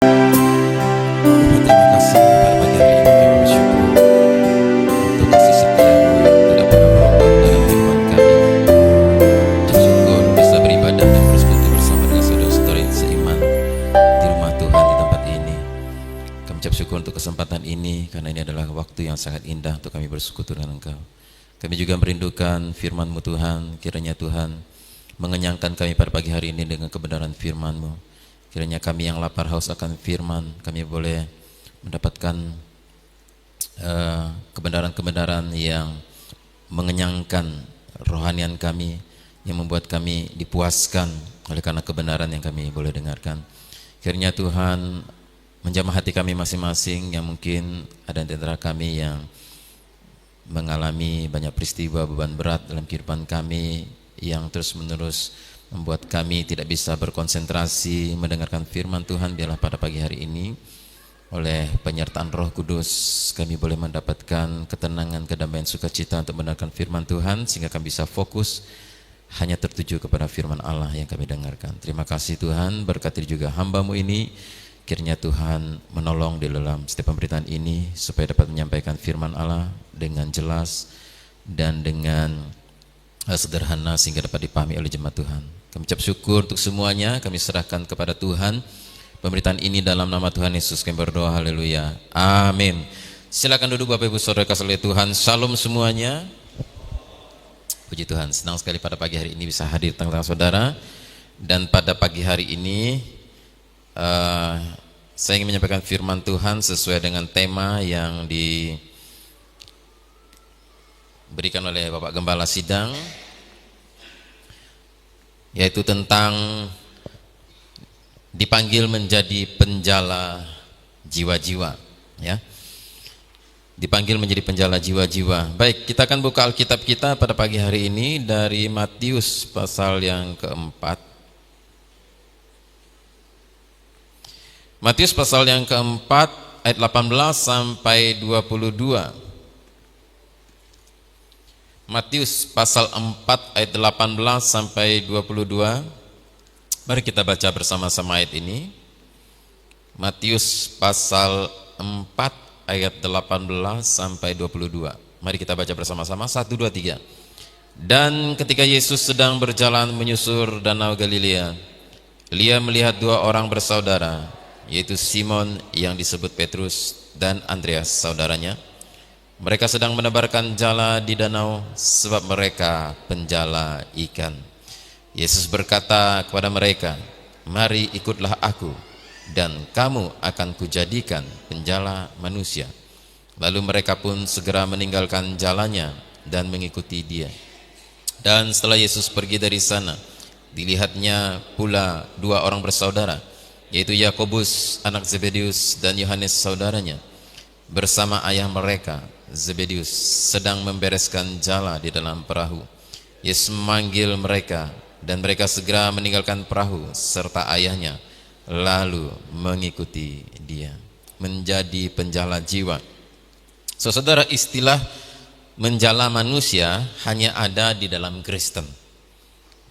Terima kasih pada pagi hari ini kami bersyukur untuk kasih setia-Mu yang tidak pernah berubah dalam kehidupan kami. Bersyukur bisa beribadah dan bersekutu bersama dengan saudara-saudara yang seiman di rumah Tuhan di tempat ini. Kami ucap syukur untuk kesempatan ini karena ini adalah waktu yang sangat indah untuk kami bersekutu dengan Engkau. Kami juga merindukan firman-Mu Tuhan. Kiranya Tuhan mengenyangkan kami pada pagi hari ini dengan kebenaran firman-Mu. Kiranya kami yang lapar haus akan firman, kami boleh mendapatkan kebenaran-kebenaran yang mengenyangkan rohanian kami, yang membuat kami dipuaskan oleh karena kebenaran yang kami boleh dengarkan. Kiranya Tuhan menjamah hati kami masing-masing, yang mungkin ada di antara kami yang mengalami banyak peristiwa beban berat dalam kehidupan kami yang terus-menerus membuat kami tidak bisa berkonsentrasi mendengarkan firman Tuhan. Biarlah pada pagi hari ini oleh penyertaan Roh Kudus kami boleh mendapatkan ketenangan, kedamaian, sukacita untuk mendengarkan firman Tuhan, sehingga kami bisa fokus hanya tertuju kepada firman Allah yang kami dengarkan. Terima kasih Tuhan, berkati juga hamba-Mu ini. Kiranya Tuhan menolong di dalam setiap pemberitaan ini supaya dapat menyampaikan firman Allah dengan jelas dan dengan sederhana sehingga dapat dipahami oleh jemaat Tuhan. Kami ucap syukur untuk semuanya, kami serahkan kepada Tuhan pemberitaan ini dalam nama Tuhan Yesus kami berdoa, haleluya, amin. Silakan duduk Bapak Ibu Saudara kasih oleh Tuhan. Shalom semuanya. Puji Tuhan, senang sekali pada pagi hari ini bisa hadir di tengah-tengah saudara. Dan pada pagi hari ini saya ingin menyampaikan firman Tuhan sesuai dengan tema yang diberikan oleh Bapak Gembala Sidang, yaitu tentang dipanggil menjadi penjala jiwa-jiwa, ya. Dipanggil menjadi penjala jiwa-jiwa. Baik, kita akan buka Alkitab kita pada pagi hari ini dari Matius pasal yang keempat. Matius pasal yang keempat ayat 18 sampai 22. Matius pasal 4 ayat 18 sampai 22. Mari kita baca bersama-sama ayat ini. Matius pasal 4 ayat 18 sampai 22. Mari kita baca bersama-sama. 1, 2, 3. Dan ketika Yesus sedang berjalan menyusur danau Galilea, Dia melihat 2 orang bersaudara, yaitu Simon yang disebut Petrus dan Andreas saudaranya. Mereka sedang menebarkan jala di danau sebab mereka penjala ikan. Yesus berkata kepada mereka, "Mari ikutlah aku, dan kamu akan kujadikan penjala manusia." Lalu mereka pun segera meninggalkan jalannya dan mengikuti Dia. Dan setelah Yesus pergi dari sana, dilihatnya pula 2 orang bersaudara, yaitu Yakobus anak Zebedius dan Yohanes saudaranya, bersama ayah mereka Zebedius sedang membereskan jala di dalam perahu. Yesus memanggil mereka, dan mereka segera meninggalkan perahu serta ayahnya, lalu mengikuti Dia. Menjadi penjala jiwa. Saudara, istilah menjala manusia hanya ada di dalam Kristen,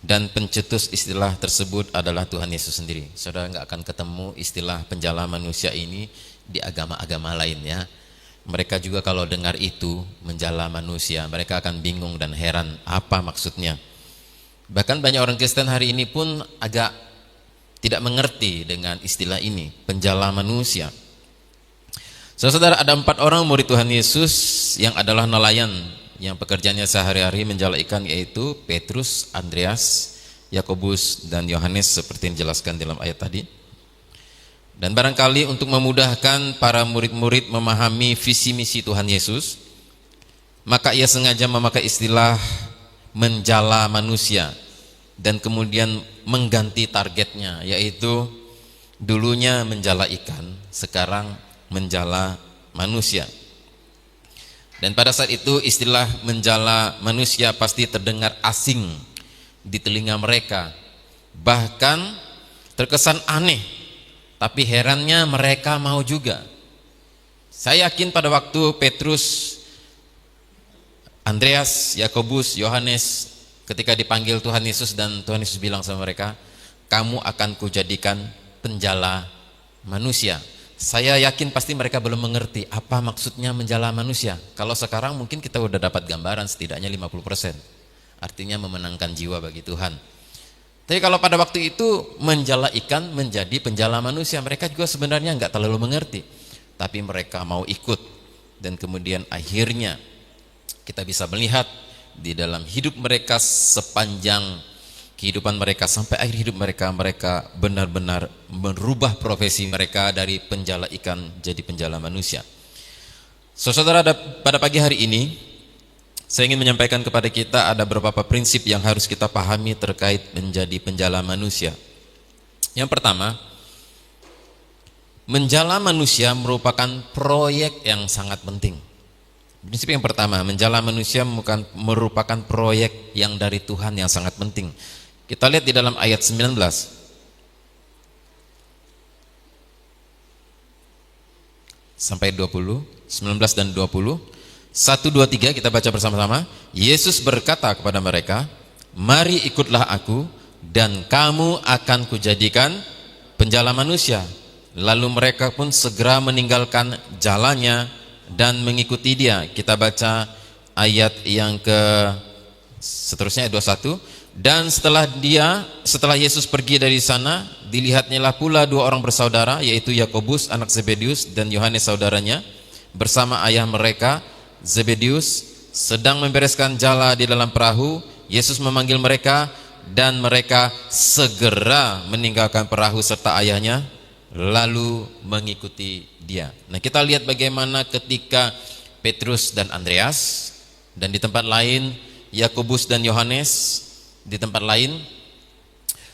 dan pencetus istilah tersebut adalah Tuhan Yesus sendiri. Saudara nggak akan ketemu istilah penjala manusia ini di agama-agama lain, ya. Mereka juga kalau dengar itu menjala manusia, mereka akan bingung dan heran apa maksudnya. Bahkan banyak orang Kristen hari ini pun agak tidak mengerti dengan istilah ini, penjala manusia. Saudara, ada 4 orang murid Tuhan Yesus yang adalah nelayan, yang pekerjaannya sehari-hari menjala ikan, yaitu Petrus, Andreas, Yakobus, dan Yohanes seperti yang dijelaskan dalam ayat tadi. Dan barangkali untuk memudahkan para murid-murid memahami visi misi Tuhan Yesus, maka ia sengaja memakai istilah menjala manusia dan kemudian mengganti targetnya, yaitu dulunya menjala ikan, sekarang menjala manusia. Dan pada saat itu istilah menjala manusia pasti terdengar asing di telinga mereka, bahkan terkesan aneh. Tapi herannya mereka mau juga. Saya yakin pada waktu Petrus, Andreas, Yakobus, Yohanes ketika dipanggil Tuhan Yesus dan Tuhan Yesus bilang sama mereka, "Kamu akan kujadikan penjala manusia. Saya yakin pasti mereka belum mengerti apa maksudnya menjala manusia. Kalau sekarang mungkin kita udah dapat gambaran setidaknya 50%. Artinya memenangkan jiwa bagi Tuhan. Tapi kalau pada waktu itu menjala ikan menjadi penjala manusia, mereka juga sebenarnya nggak terlalu mengerti. Tapi mereka mau ikut. Dan kemudian akhirnya kita bisa melihat di dalam hidup mereka sepanjang kehidupan mereka sampai akhir hidup mereka, mereka benar-benar merubah profesi mereka dari penjala ikan jadi penjala manusia. Saudara, pada pagi hari ini saya ingin menyampaikan kepada kita ada beberapa prinsip yang harus kita pahami terkait menjadi penjala manusia. Yang pertama, menjala manusia merupakan proyek yang sangat penting. Prinsip yang pertama, menjala manusia merupakan proyek yang dari Tuhan yang sangat penting. Kita lihat di dalam ayat 19. Sampai 20, 19 dan 20. 1, 2, 3 kita baca bersama-sama. Yesus berkata kepada mereka, "Mari ikutlah aku dan kamu akan kujadikan penjala manusia." Lalu mereka pun segera meninggalkan jalannya dan mengikuti dia. Kita baca ayat yang seterusnya 21. Dan setelah Yesus pergi dari sana, dilihatnyalah pula dua orang bersaudara, yaitu Yakobus anak Zebedius dan Yohanes saudaranya, bersama ayah mereka Zebedius sedang membereskan jala di dalam perahu. Yesus memanggil mereka dan mereka segera meninggalkan perahu serta ayahnya lalu mengikuti dia. Nah, kita lihat bagaimana ketika Petrus dan Andreas, dan di tempat lain Yakobus dan Yohanes, di tempat lain.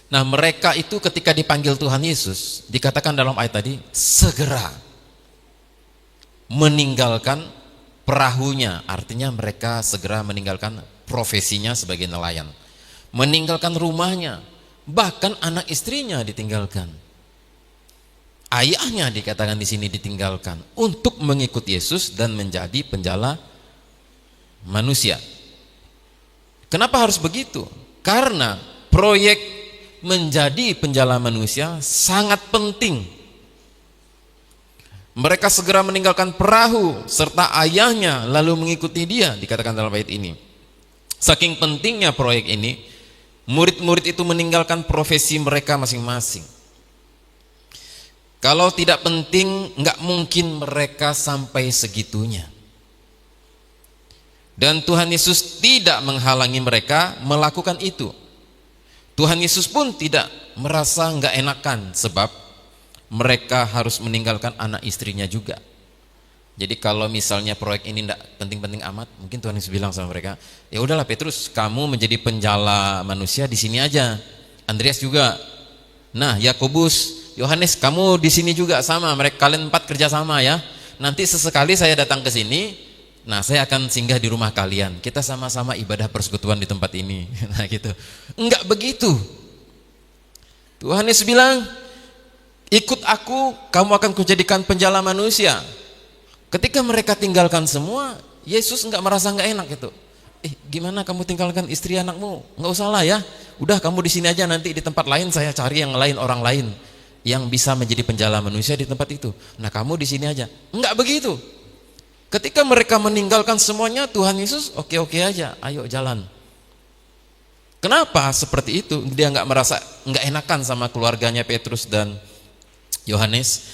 Nah, mereka itu ketika dipanggil Tuhan Yesus, dikatakan dalam ayat tadi, segera meninggalkan perahunya. Artinya mereka segera meninggalkan profesinya sebagai nelayan, meninggalkan rumahnya, bahkan anak istrinya ditinggalkan, ayahnya dikatakan di sini ditinggalkan untuk mengikut Yesus dan menjadi penjala manusia. Kenapa harus begitu? Karena proyek menjadi penjala manusia sangat penting. Mereka segera meninggalkan perahu serta ayahnya lalu mengikuti dia, dikatakan dalam ayat ini. Saking pentingnya proyek ini, murid-murid itu meninggalkan profesi mereka masing-masing. Kalau tidak penting, nggak mungkin mereka sampai segitunya. Dan Tuhan Yesus tidak menghalangi mereka melakukan itu. Tuhan Yesus pun tidak merasa nggak enakan sebab mereka harus meninggalkan anak istrinya juga. Jadi kalau misalnya proyek ini nggak penting-penting amat, mungkin Tuhan Yesus bilang sama mereka, ya udahlah Petrus, kamu menjadi penjala manusia di sini aja. Andreas juga. Nah, Yakobus, Yohanes, kamu di sini juga sama. Mereka kalian 4 kerja sama ya. Nanti sesekali saya datang ke sini. Nah, saya akan singgah di rumah kalian. Kita sama-sama ibadah persekutuan di tempat ini. Nah, gitu. Enggak begitu. Tuhan Yesus bilang, ikut aku, kamu akan kujadikan penjala manusia. Ketika mereka tinggalkan semua, Yesus enggak merasa enggak enak itu. Gimana kamu tinggalkan istri anakmu? Enggak usah lah ya. Udah kamu di sini aja, nanti di tempat lain saya cari yang lain, orang lain yang bisa menjadi penjala manusia di tempat itu. Nah, kamu di sini aja. Enggak begitu. Ketika mereka meninggalkan semuanya, Tuhan Yesus oke-oke aja, ayo jalan. Kenapa seperti itu? Dia nggak merasa nggak enakan sama keluarganya Petrus dan Yohanes,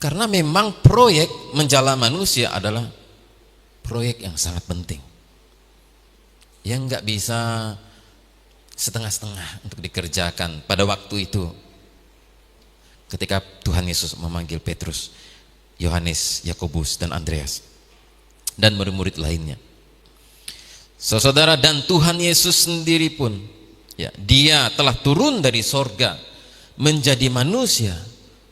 karena memang proyek menjala manusia adalah proyek yang sangat penting, yang nggak bisa setengah-setengah untuk dikerjakan pada waktu itu. Ketika Tuhan Yesus memanggil Petrus, Yohanes, Yakobus dan Andreas dan murid-murid lainnya. Saudara, dan Tuhan Yesus sendiri pun ya, dia telah turun dari sorga menjadi manusia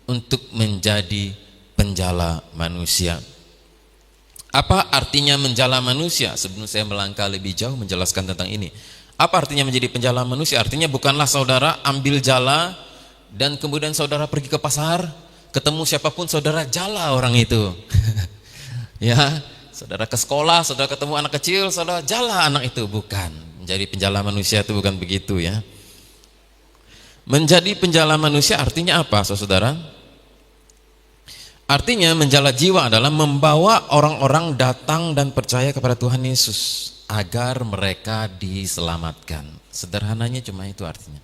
untuk menjadi penjala manusia. Apa artinya menjala manusia? Sebelum saya melangkah lebih jauh menjelaskan tentang ini, apa artinya menjadi penjala manusia? Artinya bukanlah saudara ambil jala dan kemudian saudara pergi ke pasar, ketemu siapapun saudara jala orang itu. Ya, saudara ke sekolah, saudara ketemu anak kecil, saudara jala anak itu. Bukan, menjadi penjala manusia itu bukan begitu ya. Menjadi penjala manusia artinya apa, saudara? Artinya menjala jiwa adalah membawa orang-orang datang dan percaya kepada Tuhan Yesus agar mereka diselamatkan. Sederhananya cuma itu artinya.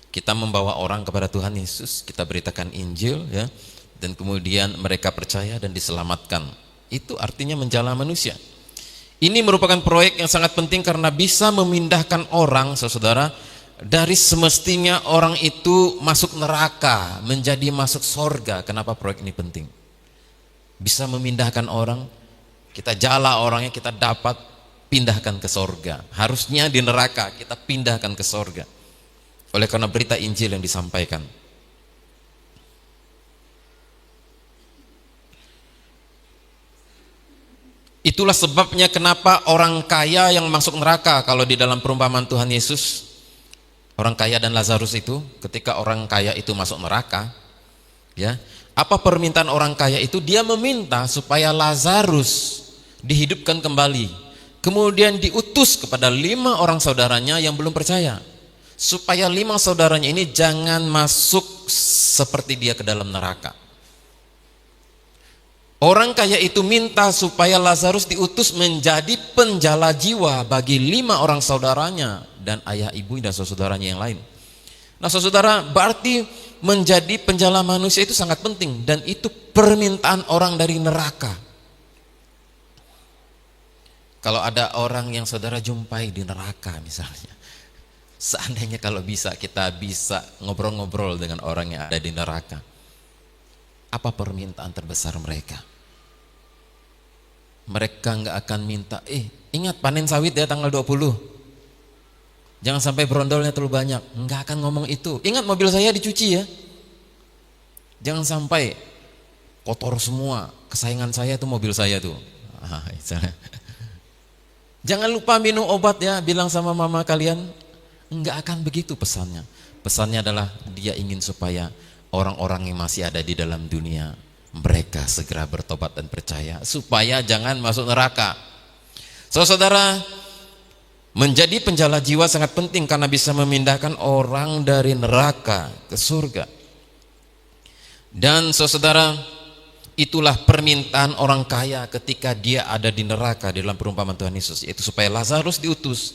Kita membawa orang kepada Tuhan Yesus, kita beritakan Injil ya, dan kemudian mereka percaya dan diselamatkan. Itu artinya menjala manusia. Ini merupakan proyek yang sangat penting karena bisa memindahkan orang, saudara, dari semestinya orang itu masuk neraka menjadi masuk sorga. Kenapa proyek ini penting? Bisa memindahkan orang, kita jala orangnya, kita dapat pindahkan ke sorga. Harusnya di neraka, kita pindahkan ke sorga oleh karena berita Injil yang disampaikan. Itulah sebabnya kenapa orang kaya yang masuk neraka, kalau di dalam perumpamaan Tuhan Yesus, orang kaya dan Lazarus itu, ketika orang kaya itu masuk neraka, ya, apa permintaan orang kaya itu? Dia meminta supaya Lazarus dihidupkan kembali, kemudian diutus kepada 5 orang saudaranya yang belum percaya, supaya 5 saudaranya ini jangan masuk seperti dia ke dalam neraka. Orang kaya itu minta supaya Lazarus diutus menjadi penjala jiwa bagi 5 orang saudaranya dan ayah ibu dan saudaranya yang lain. Nah saudara, berarti menjadi penjala manusia itu sangat penting, dan itu permintaan orang dari neraka. Kalau ada orang yang saudara jumpai di neraka misalnya, seandainya kalau kita bisa ngobrol-ngobrol dengan orang yang ada di neraka, apa permintaan terbesar mereka? Mereka nggak akan minta, ingat panen sawit ya tanggal 20, jangan sampai berondolnya terlalu banyak. Nggak akan ngomong itu. Ingat mobil saya dicuci ya, jangan sampai kotor semua, kesayangan saya itu mobil saya tuh. Jangan lupa minum obat ya, bilang sama mama kalian. Nggak akan begitu pesannya. Pesannya adalah dia ingin supaya orang-orang yang masih ada di dalam dunia, mereka segera bertobat dan percaya supaya jangan masuk neraka. Saudara, menjadi penjala jiwa sangat penting karena bisa memindahkan orang dari neraka ke surga. Dan saudara, itulah permintaan orang kaya ketika dia ada di neraka di dalam perumpamaan Tuhan Yesus, yaitu supaya Lazarus diutus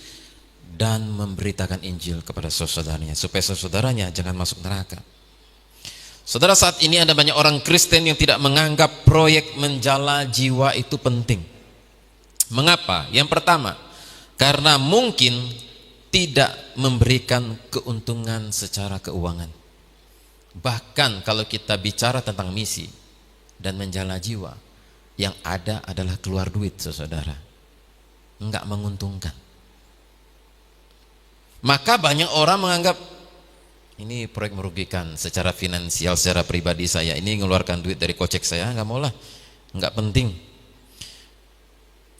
dan memberitakan Injil kepada saudaranya supaya saudaranya jangan masuk neraka. Saudara, saat ini ada banyak orang Kristen yang tidak menganggap proyek menjala jiwa itu penting. Mengapa? Yang pertama, karena mungkin tidak memberikan keuntungan secara keuangan. Bahkan kalau kita bicara tentang misi dan menjala jiwa, yang ada adalah keluar duit, saudara. Enggak menguntungkan. Maka banyak orang menganggap ini proyek merugikan secara finansial, secara pribadi saya. Ini mengeluarkan duit dari kocek saya, nggak mau lah, nggak penting.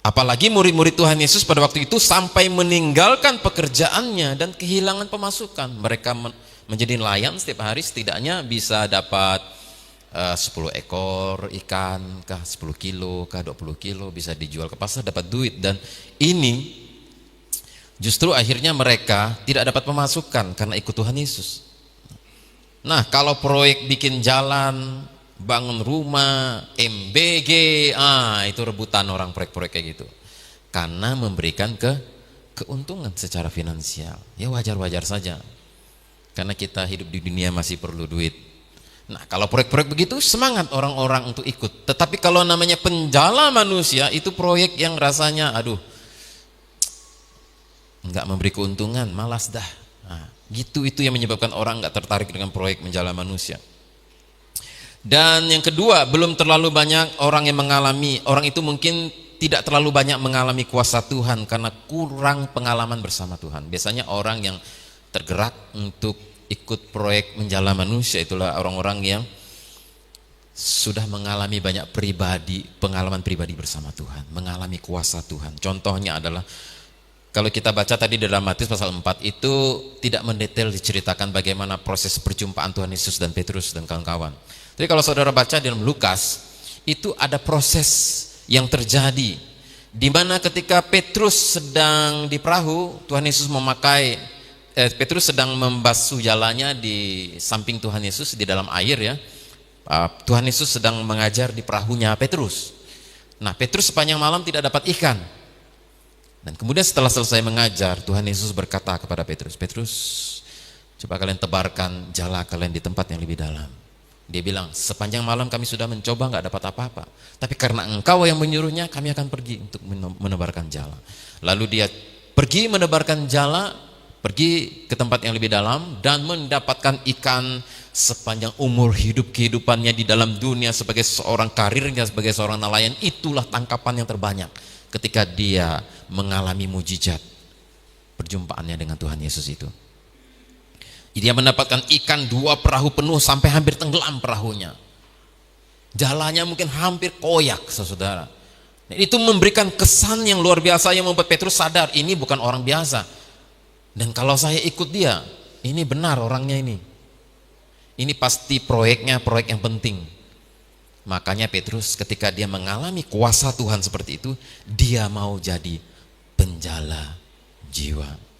Apalagi murid-murid Tuhan Yesus pada waktu itu sampai meninggalkan pekerjaannya dan kehilangan pemasukan. Mereka menjadi nelayan setiap hari, setidaknya bisa dapat 10 ekor ikan kah, 10 kilo kah, 20 kilo, bisa dijual ke pasar, dapat duit. Dan ini justru akhirnya mereka tidak dapat pemasukan karena ikut Tuhan Yesus. Nah, kalau proyek bikin jalan, bangun rumah, MBG, itu rebutan orang proyek-proyek kayak gitu. Karena memberikan keuntungan secara finansial. Ya wajar-wajar saja. Karena kita hidup di dunia masih perlu duit. Nah, kalau proyek-proyek begitu semangat orang-orang untuk ikut. Tetapi kalau namanya penjala manusia, itu proyek yang rasanya enggak memberi keuntungan, malas dah. Nah, itu yang menyebabkan orang enggak tertarik dengan proyek menjala manusia. Dan yang kedua, belum terlalu banyak orang yang mengalami, orang itu mungkin tidak terlalu banyak mengalami kuasa Tuhan karena kurang pengalaman bersama Tuhan. Biasanya orang yang tergerak untuk ikut proyek menjala manusia itulah orang-orang yang sudah mengalami banyak pengalaman pribadi bersama Tuhan, mengalami kuasa Tuhan. Contohnya adalah kalau kita baca tadi dalam Matius pasal 4 itu tidak mendetail diceritakan bagaimana proses perjumpaan Tuhan Yesus dan Petrus dan kawan-kawan. Tapi kalau saudara baca dalam Lukas, itu ada proses yang terjadi di mana ketika Petrus sedang di perahu, Tuhan Yesus Petrus sedang membasuh jalannya di samping Tuhan Yesus di dalam air ya. Tuhan Yesus sedang mengajar di perahunya Petrus. Nah, Petrus sepanjang malam tidak dapat ikan. Dan kemudian setelah selesai mengajar, Tuhan Yesus berkata kepada Petrus, Petrus, coba kalian tebarkan jala kalian di tempat yang lebih dalam. Dia bilang, sepanjang malam kami sudah mencoba nggak dapat apa-apa. Tapi karena engkau yang menyuruhnya, kami akan pergi untuk menebarkan jala. Lalu dia pergi menebarkan jala, pergi ke tempat yang lebih dalam dan mendapatkan ikan sepanjang umur kehidupannya di dalam dunia sebagai seorang karirnya, sebagai seorang nelayan. Itulah tangkapan yang terbanyak ketika dia mengalami mujizat perjumpaannya dengan Tuhan Yesus itu. Dia mendapatkan ikan 2 perahu penuh sampai hampir tenggelam perahunya. Jalannya mungkin hampir koyak, saudara. Itu memberikan kesan yang luar biasa yang membuat Petrus sadar ini bukan orang biasa. Dan kalau saya ikut dia, ini benar orangnya ini. Ini pasti proyeknya proyek yang penting. Makanya Petrus ketika dia mengalami kuasa Tuhan seperti itu, dia mau jadi penjala jiwa.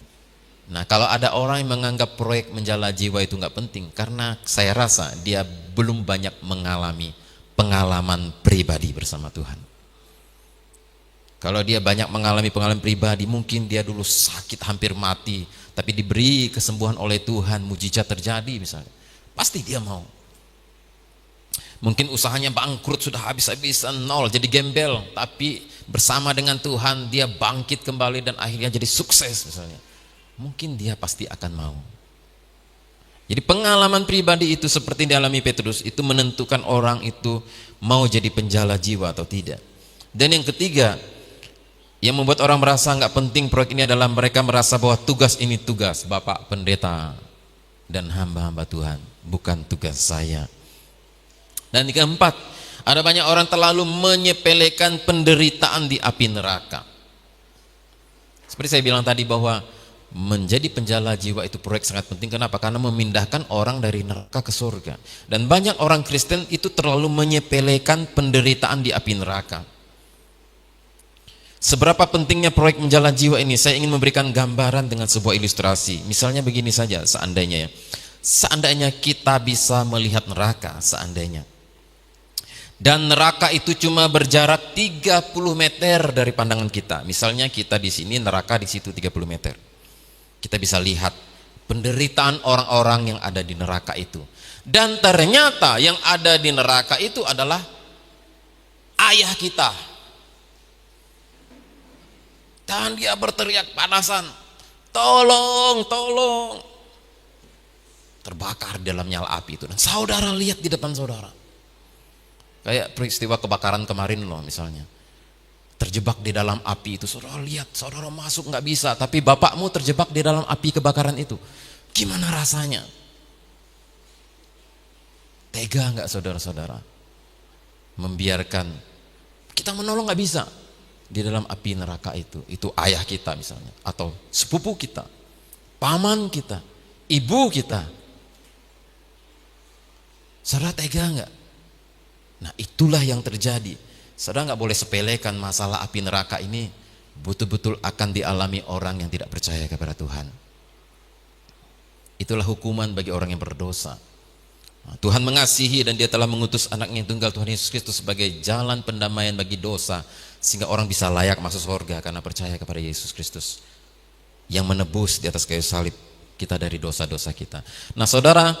Nah, kalau ada orang yang menganggap proyek menjala jiwa itu nggak penting, karena saya rasa dia belum banyak mengalami pengalaman pribadi bersama Tuhan. Kalau dia banyak mengalami pengalaman pribadi, mungkin dia dulu sakit hampir mati, tapi diberi kesembuhan oleh Tuhan, mujizat terjadi misalnya, pasti dia mau. Mungkin usahanya bangkrut, sudah habis-habisan, nol, jadi gembel, tapi bersama dengan Tuhan dia bangkit kembali dan akhirnya jadi sukses misalnya. Mungkin dia pasti akan mau. Jadi pengalaman pribadi itu seperti dialami Petrus, itu menentukan orang itu mau jadi penjala jiwa atau tidak. Dan yang ketiga, yang membuat orang merasa nggak penting proyek ini adalah mereka merasa bahwa tugas ini tugas Bapak Pendeta dan hamba-hamba Tuhan, bukan tugas saya. Dan yang keempat, ada banyak orang terlalu menyepelekan penderitaan di api neraka. Seperti saya bilang tadi bahwa menjadi penjala jiwa itu proyek sangat penting. Kenapa? Karena memindahkan orang dari neraka ke surga. Dan banyak orang Kristen itu terlalu menyepelekan penderitaan di api neraka. Seberapa pentingnya proyek menjala jiwa ini, saya ingin memberikan gambaran dengan sebuah ilustrasi. Misalnya begini saja, seandainya kita bisa melihat neraka, seandainya, dan neraka itu cuma berjarak 30 meter dari pandangan kita. Misalnya kita di sini, neraka di situ 30 meter. Kita bisa lihat penderitaan orang-orang yang ada di neraka itu. Dan ternyata yang ada di neraka itu adalah ayah kita. Dan dia berteriak panasan, tolong, tolong. Terbakar di dalam nyala api itu. Dan saudara lihat di depan saudara. Kayak peristiwa kebakaran kemarin loh misalnya. Terjebak di dalam api itu, saudara lihat, saudara masuk nggak bisa, tapi bapakmu terjebak di dalam api kebakaran itu. Gimana rasanya? Tega nggak saudara-saudara? Membiarkan kita menolong nggak bisa di dalam api neraka itu ayah kita misalnya, atau sepupu kita, paman kita, ibu kita. Saudara tega nggak? Nah, itulah yang terjadi. Saudara nggak boleh sepelekan masalah api neraka ini, betul-betul akan dialami orang yang tidak percaya kepada Tuhan. Itulah hukuman bagi orang yang berdosa. Nah, Tuhan mengasihi dan dia telah mengutus anaknya yang tunggal, Tuhan Yesus Kristus, sebagai jalan pendamaian bagi dosa, sehingga orang bisa layak masuk surga karena percaya kepada Yesus Kristus yang menebus di atas kayu salib kita dari dosa-dosa kita. Nah saudara,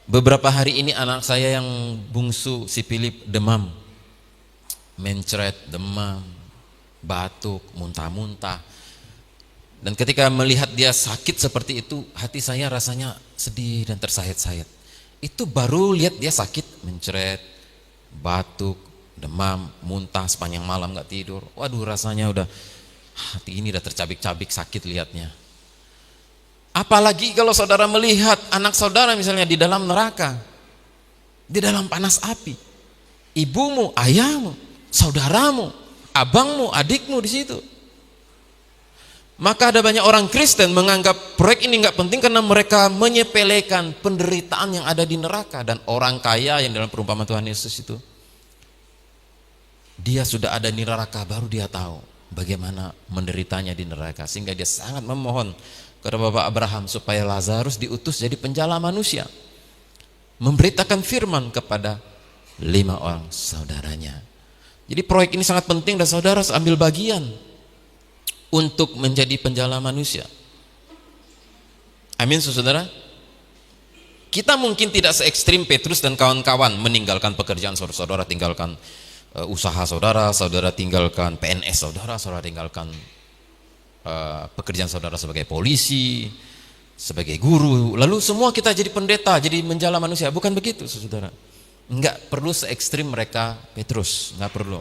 beberapa hari ini anak saya yang bungsu, si Philip, demam, mencret, demam, batuk, muntah-muntah. Dan ketika melihat dia sakit seperti itu, hati saya rasanya sedih dan tersayat-sayat. Itu baru lihat dia sakit, mencret, batuk, demam, muntah sepanjang malam gak tidur. Waduh, rasanya udah, hati ini udah tercabik-cabik sakit lihatnya. Apalagi kalau saudara melihat anak saudara misalnya di dalam neraka, di dalam panas api, ibumu, ayahmu, saudaramu, abangmu, adikmu di situ. Maka ada banyak orang Kristen menganggap proyek ini nggak penting karena mereka menyepelekan penderitaan yang ada di neraka. Dan orang kaya yang dalam perumpamaan Tuhan Yesus itu, dia sudah ada di neraka, baru dia tahu bagaimana menderitanya di neraka, sehingga dia sangat memohon kepada Bapak Abraham supaya Lazarus diutus jadi penjala manusia. memberitakan firman kepada 5 orang saudaranya. Jadi proyek ini sangat penting dan saudara harus ambil bagian untuk menjadi penjala manusia. Amin, saudara. Kita mungkin tidak se ekstrim Petrus dan kawan-kawan meninggalkan pekerjaan saudara, tinggalkan usaha saudara, saudara tinggalkan PNS saudara tinggalkan pekerjaan saudara sebagai polisi, sebagai guru, lalu semua kita jadi pendeta, jadi menjala manusia. Bukan begitu, saudara. Enggak perlu se ekstrim mereka Petrus, enggak perlu.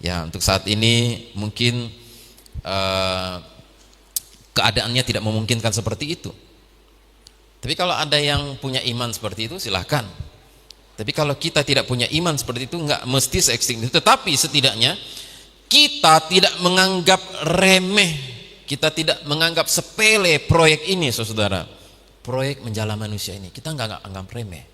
Ya, untuk saat ini mungkin keadaannya tidak memungkinkan seperti itu. Tapi kalau ada yang punya iman seperti itu, silahkan. Tapi kalau kita tidak punya iman seperti itu, enggak mesti se ekstrim itu. Tetapi setidaknya kita tidak menganggap remeh, kita tidak menganggap sepele proyek ini, saudara. Proyek menjala manusia ini, kita enggak anggap remeh.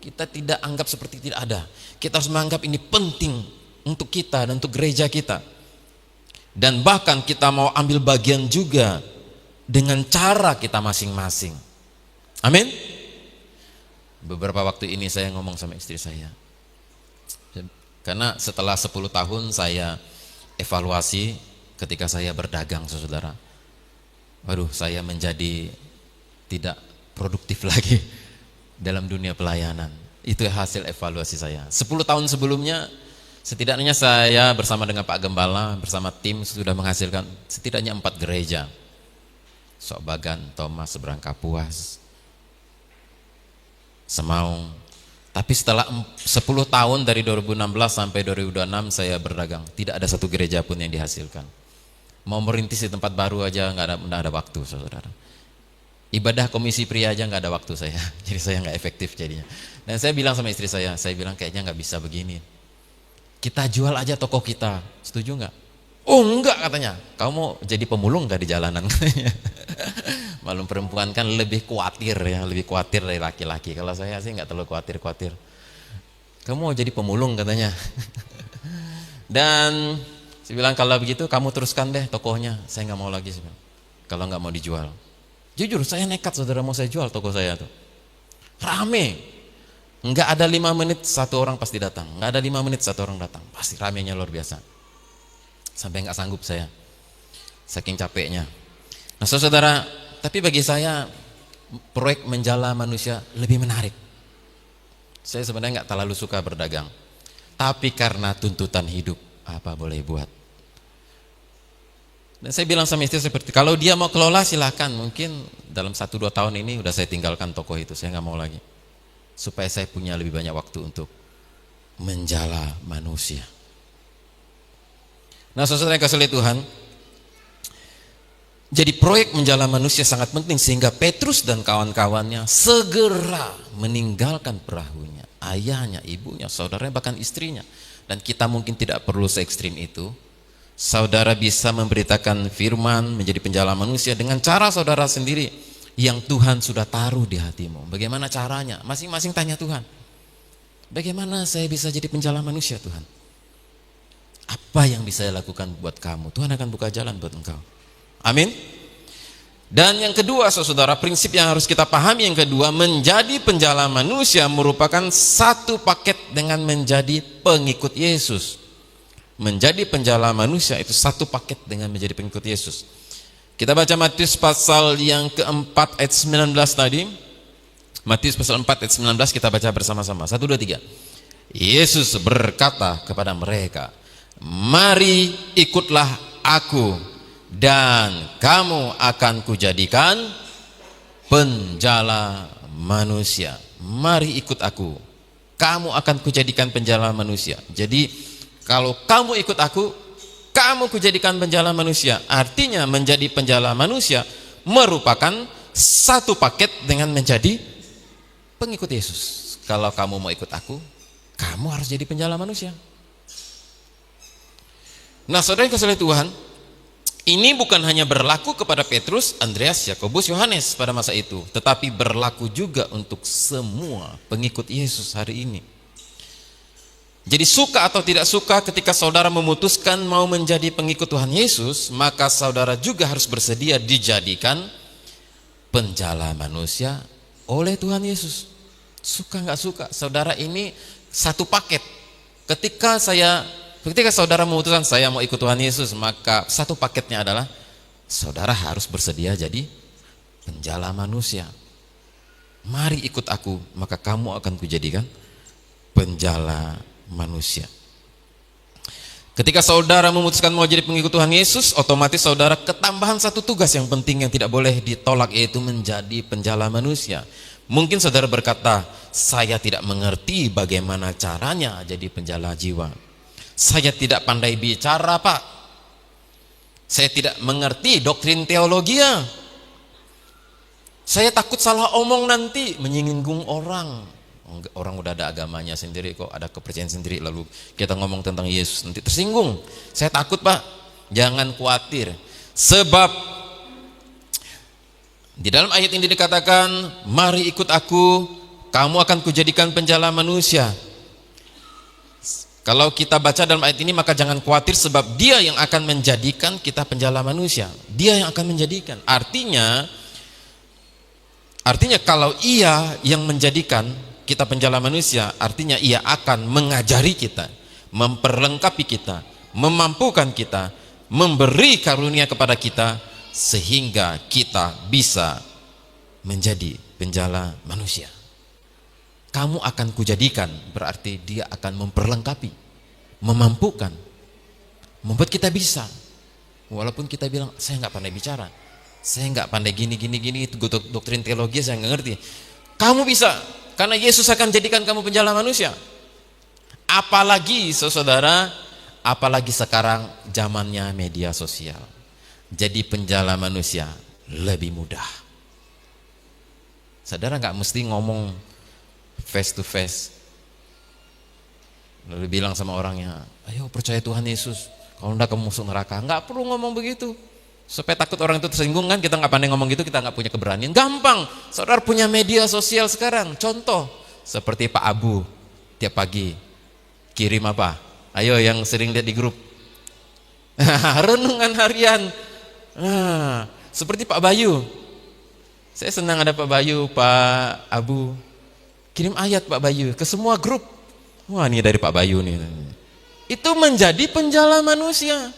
Kita tidak anggap seperti tidak ada. Kita harus menganggap ini penting untuk kita dan untuk gereja kita. Dan bahkan kita mau ambil bagian juga dengan cara kita masing-masing. Amin. Beberapa waktu ini saya ngomong sama istri saya, karena setelah 10 tahun saya evaluasi ketika saya berdagang, saudara. Waduh, saya menjadi tidak produktif lagi dalam dunia pelayanan. Itu hasil evaluasi saya. 10 tahun sebelumnya setidaknya saya bersama dengan Pak Gembala, bersama tim sudah menghasilkan setidaknya 4 gereja. Sokbagan, Thomas, Seberang Kapuas, Semaung. Tapi setelah 10 tahun dari 2016 sampai 2026 saya berdagang, tidak ada satu gereja pun yang dihasilkan. Mau merintis di tempat baru aja nggak ada waktu, saudara. Ibadah komisi pria aja nggak ada waktu saya, jadi saya nggak efektif jadinya. Dan saya bilang sama istri saya bilang kayaknya nggak bisa begini. Kita jual aja toko kita, setuju nggak? Oh enggak, katanya. Kamu mau jadi pemulung nggak di jalanan, katanya. Malum perempuan kan lebih khawatir ya, lebih khawatir dari laki-laki. Kalau saya sih nggak terlalu khawatir. Kamu mau jadi pemulung, katanya. Dan saya bilang kalau begitu kamu teruskan deh tokonya, saya nggak mau lagi sebenarnya. Kalau nggak mau dijual. Jujur saya nekat, saudara, mau saya jual toko saya tuh. Rame. Nggak ada 5 menit satu orang pasti datang. Nggak ada 5 menit satu orang datang. Pasti ramenya luar biasa. Sampai nggak sanggup saya. Saking capeknya. Nah, saudara, tapi bagi saya proyek menjala manusia lebih menarik. Saya sebenarnya nggak terlalu suka berdagang. Tapi karena tuntutan hidup, apa boleh buat. Dan saya bilang sama istri seperti, kalau dia mau kelola silahkan, mungkin dalam 1-2 tahun ini udah saya tinggalkan toko itu, saya nggak mau lagi. Supaya saya punya lebih banyak waktu untuk menjala manusia. Nah, saudara yang kasih oleh Tuhan, jadi proyek menjala manusia sangat penting sehingga Petrus dan kawan-kawannya segera meninggalkan perahunya, ayahnya, ibunya, saudaranya, bahkan istrinya. Dan kita mungkin tidak perlu se ekstrim itu. Saudara bisa memberitakan firman, menjadi penjala manusia dengan cara saudara sendiri yang Tuhan sudah taruh di hatimu. Bagaimana caranya? Masing-masing tanya Tuhan. Bagaimana saya bisa jadi penjala manusia, Tuhan? Apa yang bisa saya lakukan buat kamu? Tuhan akan buka jalan buat engkau. Amin. Dan yang kedua, saudara, prinsip yang harus kita pahami yang kedua, menjadi penjala manusia merupakan satu paket dengan menjadi pengikut Yesus. Menjadi penjala manusia itu satu paket dengan menjadi pengikut Yesus. Kita baca Matius pasal yang keempat ayat 19 tadi. Matius pasal 4 ayat 19 kita baca bersama-sama. 1, 2, 3. Yesus berkata kepada mereka, "Mari ikutlah aku dan kamu akan kujadikan penjala manusia." Mari ikut aku, kamu akan kujadikan penjala manusia. Jadi kalau kamu ikut aku, kamu kujadikan penjala manusia. Artinya menjadi penjala manusia merupakan satu paket dengan menjadi pengikut Yesus. Kalau kamu mau ikut aku, kamu harus jadi penjala manusia. Nah, saudara yang kasih oleh Tuhan, ini bukan hanya berlaku kepada Petrus, Andreas, Yakobus, Yohanes pada masa itu, tetapi berlaku juga untuk semua pengikut Yesus hari ini. Jadi suka atau tidak suka, ketika saudara memutuskan mau menjadi pengikut Tuhan Yesus, maka saudara juga harus bersedia dijadikan penjala manusia oleh Tuhan Yesus. Suka nggak suka, saudara ini satu paket. Ketika saudara memutuskan saya mau ikut Tuhan Yesus, maka satu paketnya adalah saudara harus bersedia jadi penjala manusia. Mari ikut aku, maka kamu akan kujadikan penjala manusia. Ketika saudara memutuskan mau jadi pengikut Tuhan Yesus, otomatis saudara ketambahan satu tugas yang penting yang tidak boleh ditolak, yaitu menjadi penjala manusia. Mungkin saudara berkata, saya tidak mengerti bagaimana caranya jadi penjala jiwa. Saya tidak pandai bicara, Pak. Saya tidak mengerti doktrin teologi. Saya takut salah omong nanti, menyinggung orang. Orang udah ada agamanya sendiri kok, ada kepercayaan sendiri, lalu kita ngomong tentang Yesus nanti tersinggung. Saya takut, Pak. Jangan khawatir, sebab di dalam ayat ini dikatakan, mari ikut aku, kamu akan kujadikan penjala manusia. Kalau kita baca dalam ayat ini, maka jangan khawatir, sebab dia yang akan menjadikan kita penjala manusia. Dia yang akan menjadikan. Artinya kalau ia yang menjadikan kita penjala manusia, artinya ia akan mengajari kita, memperlengkapi kita, memampukan kita, memberi karunia kepada kita, sehingga kita bisa menjadi penjala manusia. Kamu akan kujadikan, berarti dia akan memperlengkapi, memampukan, membuat kita bisa. Walaupun kita bilang, saya nggak pandai bicara, saya nggak pandai gini, itu doktrin teologi saya nggak ngerti. Kamu bisa, karena Yesus akan jadikan kamu penjala manusia. Apalagi saudara, apalagi sekarang zamannya media sosial. Jadi penjala manusia lebih mudah. Saudara nggak mesti ngomong face to face, lalu bilang sama orangnya, ayo percaya Tuhan Yesus, kalau enggak kamu masuk neraka. Nggak perlu ngomong begitu, supaya takut orang itu tersinggung kan. Kita nggak pandai ngomong gitu, kita nggak punya keberanian. Gampang, saudara punya media sosial sekarang. Contoh seperti Pak Abu tiap pagi kirim apa? Ayo yang sering lihat di grup, renungan harian. Nah, seperti Pak Bayu, saya senang ada Pak Bayu, Pak Abu kirim ayat Pak Bayu ke semua grup. Wah, ini dari Pak Bayu nih. Itu menjadi penjala manusia.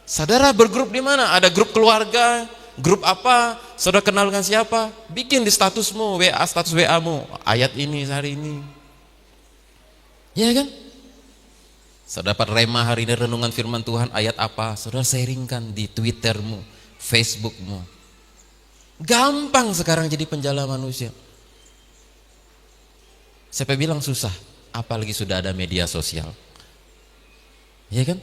Saudara bergrup di mana? Ada grup keluarga, grup apa? Saudara kenal dengan siapa? Bikin di statusmu, status WA-mu, ayat ini hari ini. Ya kan? Saudara dapat rema hari ini renungan firman Tuhan, ayat apa? Saudara sharingkan di Twittermu, Facebookmu. Gampang sekarang jadi penjala manusia. Siapa bilang susah? Apalagi sudah ada media sosial. Ya kan?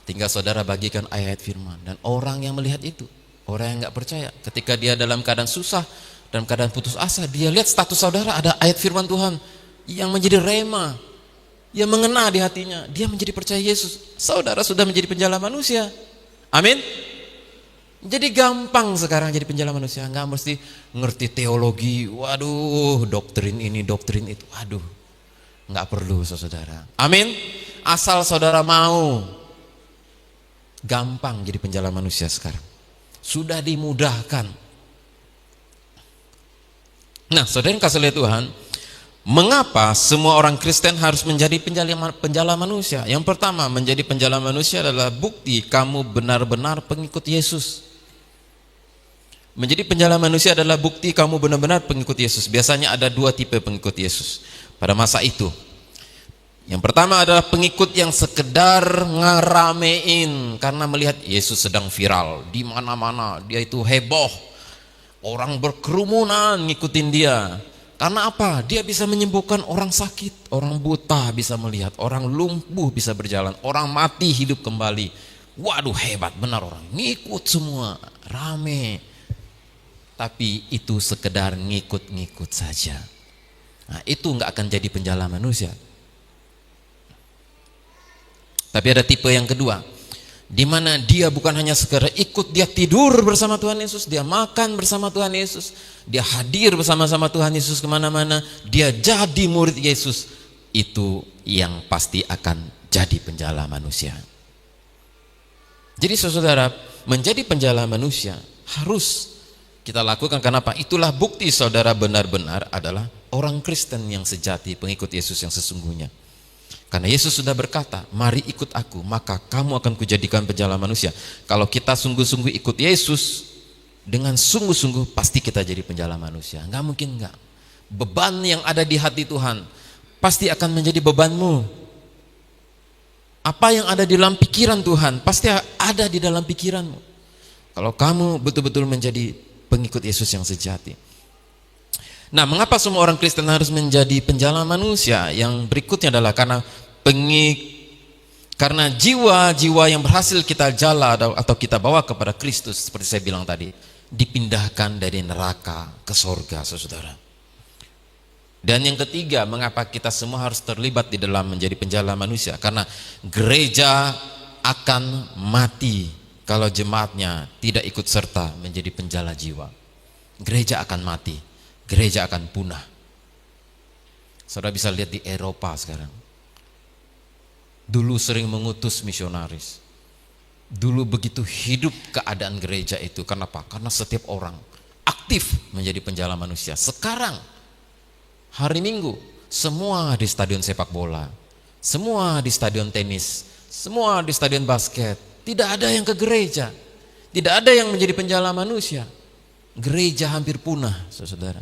Tinggal saudara bagikan ayat firman, dan orang yang melihat itu, orang yang nggak percaya, ketika dia dalam keadaan susah, dalam keadaan putus asa, dia lihat status saudara ada ayat firman Tuhan yang menjadi rema, yang mengena di hatinya, dia menjadi percaya Yesus. Saudara sudah menjadi penjala manusia. Amin. Jadi gampang sekarang jadi penjala manusia, nggak mesti ngerti teologi. Waduh, doktrin ini, doktrin itu. Waduh, nggak perlu saudara. Amin. Asal saudara mau. Gampang jadi penjala manusia sekarang. Sudah dimudahkan. Nah, saudara yang kasih lihat Tuhan, mengapa semua orang Kristen harus menjadi penjala manusia? Yang pertama, menjadi penjala manusia adalah bukti kamu benar-benar pengikut Yesus. Menjadi penjala manusia adalah bukti kamu benar-benar pengikut Yesus. Biasanya ada dua tipe pengikut Yesus pada masa itu. Yang pertama adalah pengikut yang sekedar ngeramein karena melihat Yesus sedang viral di mana-mana, dia itu heboh, orang berkerumunan ngikutin dia. Karena apa? Dia bisa menyembuhkan orang sakit, orang buta bisa melihat, orang lumpuh bisa berjalan, orang mati hidup kembali. Waduh, hebat benar, orang ngikut semua, rame. Tapi itu sekedar ngikut-ngikut saja. Nah, itu nggak akan jadi penjala manusia. Tapi ada tipe yang kedua, di mana dia bukan hanya sekedar ikut, dia tidur bersama Tuhan Yesus, dia makan bersama Tuhan Yesus, dia hadir bersama-sama Tuhan Yesus kemana-mana, dia jadi murid Yesus. Itu yang pasti akan jadi penjala manusia. Jadi saudara, menjadi penjala manusia harus Kita lakukan kenapa? Itulah bukti saudara benar-benar adalah orang Kristen yang sejati, pengikut Yesus yang sesungguhnya. Karena Yesus sudah berkata, mari ikut aku, maka kamu akan kujadikan penjala manusia. Kalau kita sungguh-sungguh ikut Yesus, dengan sungguh-sungguh pasti kita jadi penjala manusia. Enggak mungkin enggak. Beban yang ada di hati Tuhan pasti akan menjadi bebanmu. Apa yang ada di dalam pikiran Tuhan pasti ada di dalam pikiranmu. Kalau kamu betul-betul menjadi pengikut Yesus yang sejati. Nah, mengapa semua orang Kristen harus menjadi penjala manusia? Yang berikutnya adalah karena jiwa-jiwa yang berhasil kita jala atau kita bawa kepada Kristus, seperti saya bilang tadi, dipindahkan dari neraka ke sorga, saudara. Dan yang ketiga, mengapa kita semua harus terlibat di dalam menjadi penjala manusia? Karena gereja akan mati kalau jemaatnya tidak ikut serta menjadi penjala jiwa. Gereja akan mati, gereja akan punah. Saudara bisa lihat di Eropa sekarang. Dulu sering mengutus misionaris. Dulu begitu hidup keadaan gereja itu. Kenapa? Karena setiap orang aktif menjadi penjala manusia. Sekarang hari Minggu semua di stadion sepak bola, semua di stadion tenis, semua di stadion basket. Tidak ada yang ke gereja, tidak ada yang menjadi penjala manusia. Gereja hampir punah, saudara.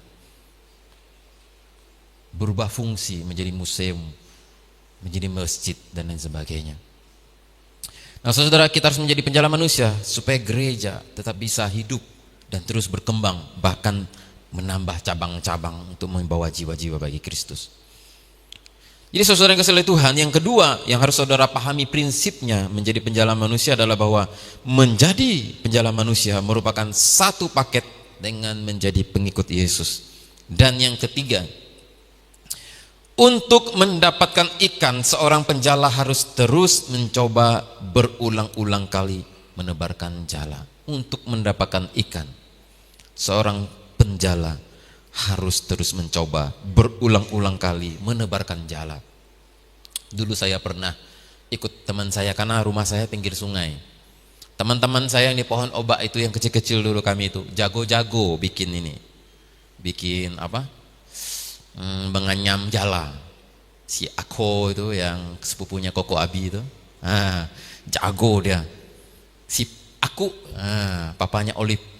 Berubah fungsi menjadi museum, menjadi masjid dan lain sebagainya. Nah, saudara, kita harus menjadi penjala manusia supaya gereja tetap bisa hidup dan terus berkembang, bahkan menambah cabang-cabang untuk membawa jiwa-jiwa bagi Kristus. Jadi saudara yang kasih Tuhan, yang kedua yang harus saudara pahami prinsipnya menjadi penjala manusia adalah bahwa menjadi penjala manusia merupakan satu paket dengan menjadi pengikut Yesus. Dan yang ketiga, untuk mendapatkan ikan, seorang penjala harus terus mencoba berulang-ulang kali menebarkan jala. Untuk mendapatkan ikan, seorang penjala harus terus mencoba berulang-ulang kali menebarkan jala. Dulu saya pernah ikut teman saya karena rumah saya pinggir sungai. Teman-teman saya yang di pohon obat itu yang kecil-kecil dulu kami itu jago-jago bikin apa? Menganyam jala. Si Ako itu yang sepupunya Koko Abi itu, jago dia. Si Aku, papanya Olip.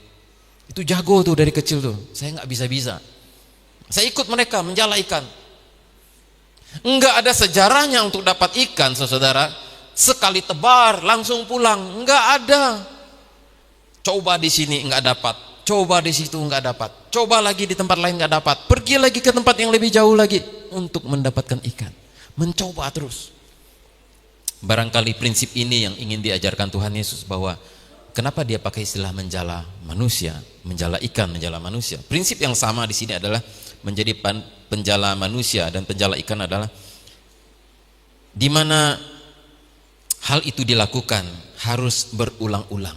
Itu jago tuh dari kecil tuh. Saya nggak bisa-bisa. Saya ikut mereka menjala ikan. Enggak ada sejarahnya untuk dapat ikan, saudara. Sekali tebar langsung pulang, enggak ada. Coba di sini enggak dapat, coba di situ enggak dapat, coba lagi di tempat lain enggak dapat, pergi lagi ke tempat yang lebih jauh lagi untuk mendapatkan ikan. Mencoba terus. Barangkali prinsip ini yang ingin diajarkan Tuhan Yesus, bahwa kenapa dia pakai istilah menjala manusia, menjala ikan, menjala manusia. Prinsip yang sama di sini adalah menjadi penjala manusia dan penjala ikan adalah di mana hal itu dilakukan harus berulang-ulang.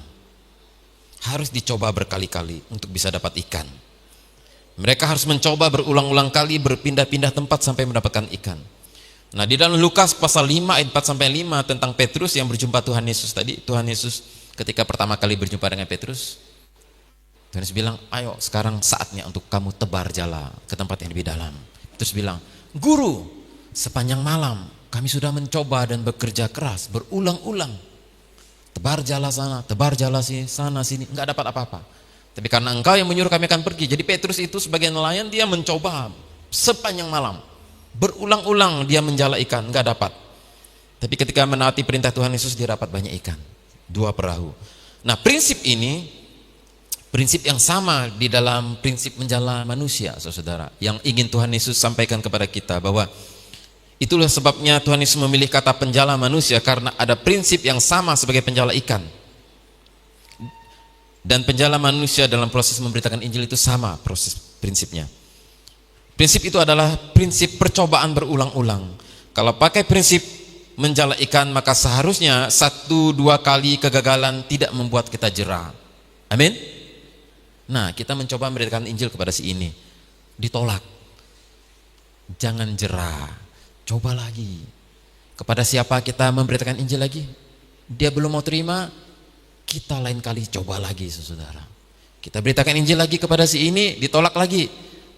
Harus dicoba berkali-kali untuk bisa dapat ikan. Mereka harus mencoba berulang-ulang kali, berpindah-pindah tempat sampai mendapatkan ikan. Nah, di dalam Lukas pasal 5 ayat 4 sampai 5 tentang Petrus yang berjumpa Tuhan Yesus tadi, Tuhan Yesus ketika pertama kali berjumpa dengan Petrus, Tuhan Yesus bilang, ayo sekarang saatnya untuk kamu tebar jala ke tempat yang lebih dalam. Terus bilang, Guru, sepanjang malam kami sudah mencoba dan bekerja keras berulang-ulang. Tebar jala sana, tebar jala sana sini, enggak dapat apa-apa. Tapi karena engkau yang menyuruh kami akan pergi. Jadi Petrus itu sebagai nelayan, dia mencoba sepanjang malam. Berulang-ulang dia menjala ikan, enggak dapat. Tapi ketika menaati perintah Tuhan Yesus, dia dapat banyak ikan. 2 perahu. Nah, prinsip ini, prinsip yang sama di dalam prinsip menjala manusia, saudara. Yang ingin Tuhan Yesus sampaikan kepada kita, bahwa itulah sebabnya Tuhan Yesus memilih kata penjala manusia, karena ada prinsip yang sama sebagai penjala ikan. Dan penjala manusia dalam proses memberitakan Injil itu sama proses prinsipnya. Prinsip itu adalah prinsip percobaan berulang-ulang. Kalau pakai prinsip menjala ikan, maka seharusnya 1-2 kali kegagalan tidak membuat kita jera. Amin. Nah, kita mencoba memberitakan Injil kepada si ini, ditolak. Jangan jera, coba lagi. Kepada siapa kita memberitakan Injil lagi? Dia belum mau terima, kita lain kali coba lagi, saudara. Kita beritakan Injil lagi kepada si ini, ditolak lagi.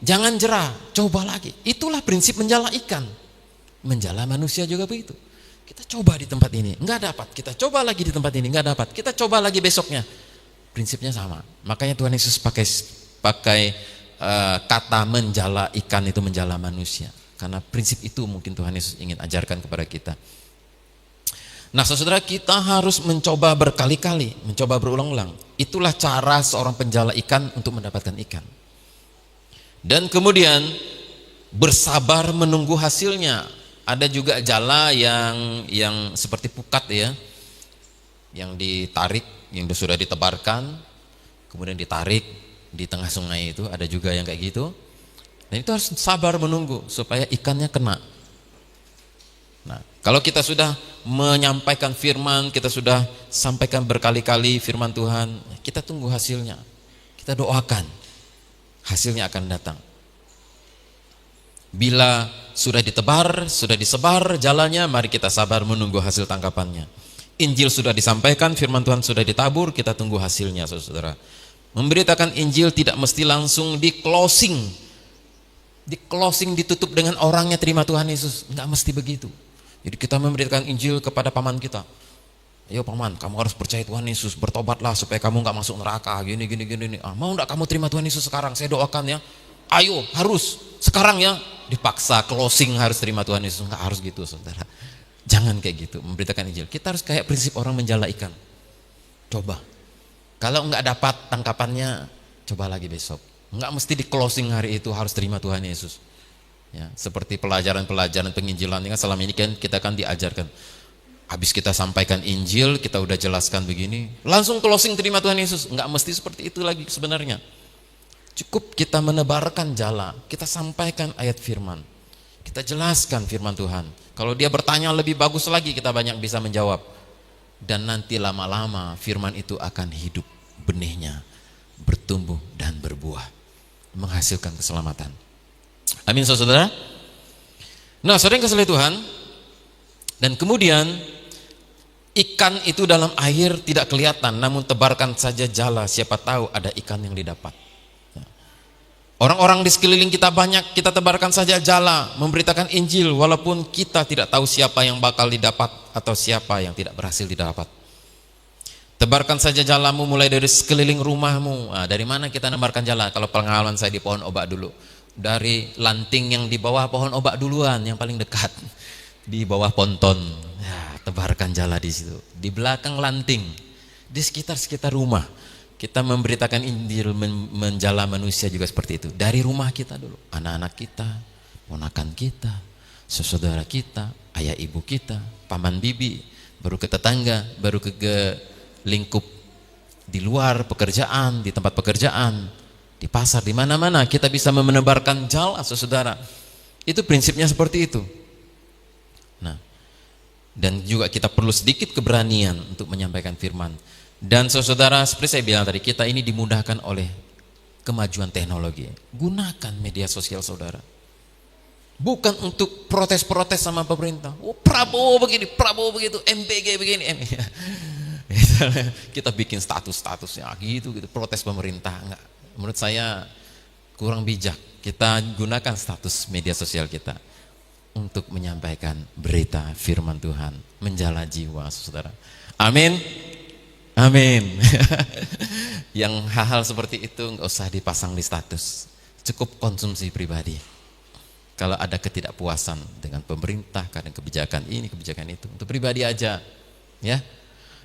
Jangan jerah, coba lagi. Itulah prinsip menjala ikan. Menjala manusia juga begitu. Kita coba di tempat ini, enggak dapat. Kita coba lagi di tempat ini, enggak dapat. Kita coba lagi besoknya. Prinsipnya sama. Makanya Tuhan Yesus pakai kata menjala ikan itu menjala manusia. Karena prinsip itu mungkin Tuhan Yesus ingin ajarkan kepada kita. Nah, saudara, kita harus mencoba berkali-kali, mencoba berulang-ulang. Itulah cara seorang penjala ikan untuk mendapatkan ikan. Dan kemudian bersabar menunggu hasilnya. Ada juga jala yang seperti pukat ya, yang ditarik, yang sudah ditebarkan, kemudian ditarik di tengah sungai itu. Ada juga yang kayak gitu. Dan itu harus sabar menunggu supaya ikannya kena. Nah, kalau kita sudah menyampaikan firman, kita sudah sampaikan berkali-kali firman Tuhan, kita tunggu hasilnya. Kita doakan, hasilnya akan datang. Bila sudah ditebar, sudah disebar jalannya, mari kita sabar menunggu hasil tangkapannya. Injil sudah disampaikan, firman Tuhan sudah ditabur, kita tunggu hasilnya, saudara. Memberitakan Injil tidak mesti langsung di closing, ditutup dengan orangnya terima Tuhan Yesus, nggak mesti begitu. Jadi kita memberitakan Injil kepada paman kita. Ayo paman, kamu harus percaya Tuhan Yesus, bertobatlah supaya kamu nggak masuk neraka, gini. Mau nggak kamu terima Tuhan Yesus sekarang? Saya doakan ya. Ayo, harus sekarang ya. Dipaksa closing harus terima Tuhan Yesus, nggak harus gitu, saudara. Jangan kayak gitu memberitakan Injil. Kita harus kayak prinsip orang menjala ikan. Coba. Kalau nggak dapat tangkapannya, coba lagi besok. Nggak mesti di closing hari itu harus terima Tuhan Yesus. Ya, seperti pelajaran-pelajaran penginjilan ini kan selama ini kan kita kan diajarkan. Habis kita sampaikan Injil, kita udah jelaskan begini, langsung closing terima Tuhan Yesus. Nggak mesti seperti itu lagi sebenarnya. Cukup kita menebarkan jala, kita sampaikan ayat firman, kita jelaskan firman Tuhan. Kalau dia bertanya lebih bagus lagi, kita banyak bisa menjawab. Dan nanti lama-lama firman itu akan hidup, benihnya bertumbuh dan berbuah, menghasilkan keselamatan. Amin, saudara. Nah, saudara yang kasih Tuhan, dan kemudian ikan itu dalam air tidak kelihatan, namun tebarkan saja jala, siapa tahu ada ikan yang didapat. Orang-orang di sekeliling kita banyak, kita tebarkan saja jala, memberitakan Injil, walaupun kita tidak tahu siapa yang bakal didapat atau siapa yang tidak berhasil didapat. Tebarkan saja jalamu mulai dari sekeliling rumahmu. Nah, dari mana kita nebarkan jala? Kalau pengalaman saya di pohon obat dulu, dari lanting yang di bawah pohon obat duluan, yang paling dekat di bawah ponton. Ya, tebarkan jala di situ. Di belakang lanting, di sekitar rumah, kita memberitakan Injil, menjala manusia juga seperti itu. Dari rumah kita dulu, anak-anak kita, ponakan kita, saudara kita, ayah ibu kita, paman bibi, baru ke tetangga, baru ke lingkup di luar pekerjaan, di tempat pekerjaan, di pasar, di mana-mana kita bisa menebarkan jala, saudara. Itu prinsipnya seperti itu. Nah, dan juga kita perlu sedikit keberanian untuk menyampaikan firman. Dan saudara, seperti saya bilang tadi, kita ini dimudahkan oleh kemajuan teknologi. Gunakan media sosial saudara. Bukan untuk protes-protes sama pemerintah. Oh, Prabowo begini, Prabowo begitu, MBG begini. Kita bikin status-statusnya gitu, protes pemerintah. Enggak. Menurut saya kurang bijak. Kita gunakan status media sosial kita untuk menyampaikan berita firman Tuhan, menjala jiwa saudara. Amin. Amin. Yang hal-hal seperti itu nggak usah dipasang di status, cukup konsumsi pribadi. Kalau ada ketidakpuasan dengan pemerintah, kadang kebijakan ini, kebijakan itu, untuk pribadi aja, ya.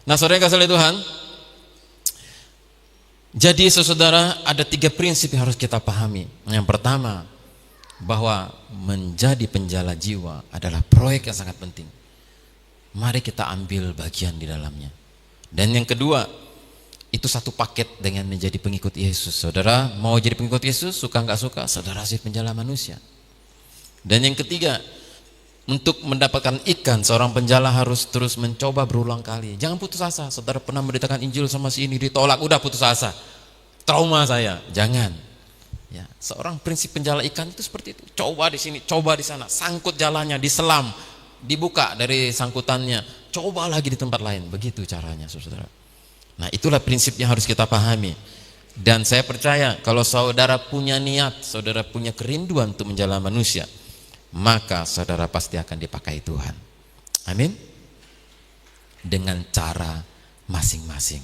Nah, saudara yang kasih oleh Tuhan, jadi saudara ada 3 prinsip yang harus kita pahami. Yang pertama, bahwa menjadi penjala jiwa adalah proyek yang sangat penting. Mari kita ambil bagian di dalamnya. Dan yang kedua, itu satu paket dengan menjadi pengikut Yesus. Saudara mau jadi pengikut Yesus, suka nggak suka, saudara sih penjala manusia. Dan yang ketiga, untuk mendapatkan ikan, seorang penjala harus terus mencoba berulang kali. Jangan putus asa. Saudara pernah memberitakan Injil sama si ini, ditolak, udah putus asa. Trauma saya. Jangan. Ya, seorang prinsip penjala ikan itu seperti itu. Coba di sini, coba di sana, sangkut jalannya, diselam, dibuka dari sangkutannya. Coba lagi di tempat lain, begitu caranya saudara. Nah, itulah prinsip yang harus kita pahami. Dan saya percaya kalau saudara punya niat, saudara punya kerinduan untuk menjadi manusia, maka saudara pasti akan dipakai Tuhan. Amin. Dengan cara masing-masing.